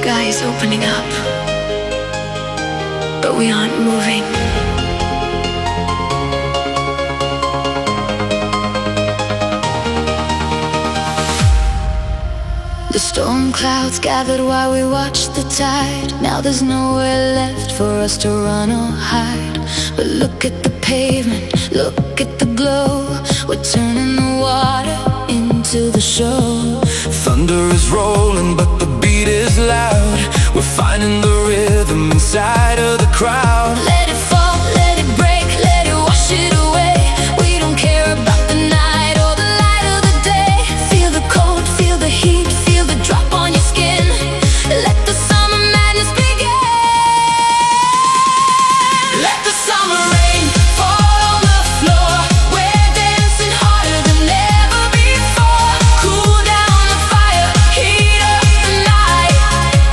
sky is opening up, but we aren't moving. The storm clouds gathered while we watched the tide. Now there's nowhere left for us to run or hide. But look at the pavement, look at the glow. We're turning the water into the show. Thunder is rolling, but the beat is loud. We're finding the rhythm inside of the crowd. Let it fall, let it break, let it wash it away. We don't care about the night or the light of the day. Feel the cold, feel the heat, feel the drop on your skin. Let the summer madness begin. Let the summer rain fall on the floor. We're dancing harder than ever before. Cool down the fire, heat up the night.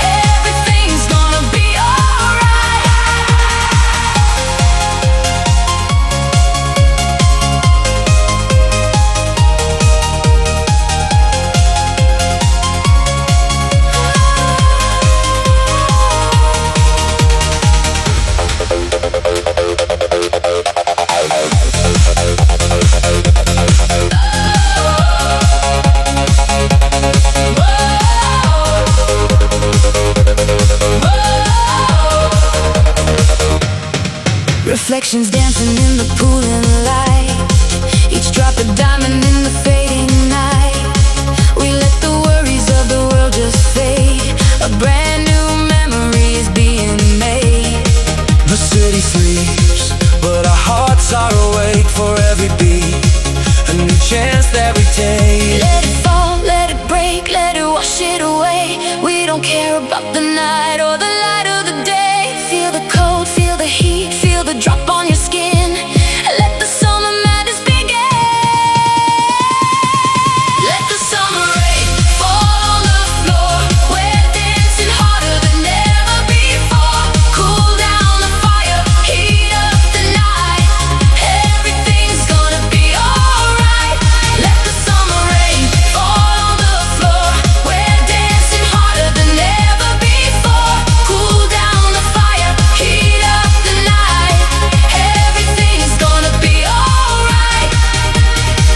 Everything's gonna be alright. Reflections dancing in the pool and light. Each drop a diamond in the fading night. We let the worries of the world just fade. A brand new memory is being made. The city sleeps, but our hearts are awake for every beat. A new chance that we take. Let it fall, let it break, let it wash it away. We don't care about the night or the light of the day. Feel the cold, feel the heat, feel the drop on your skin. Let the summer madness begin. Let the summer rain fall on the floor. We're dancing harder than ever before. Cool down the fire, heat up the night. Everything's gonna be alright. Let the summer rain fall on the floor. We're dancing harder than ever before. Cool down the fire, heat up the night. Everything's gonna be alright.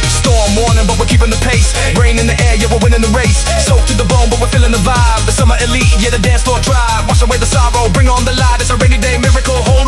Storm warning, but we're keeping the pace. Rain in the air, yeah, we're winning the race. Soaked to the bone, but we're feeling the vibe. The summer elite, yeah, the dance floor tribe. Wash away the sorrow, bring on the light. It's a rainy day miracle. Hold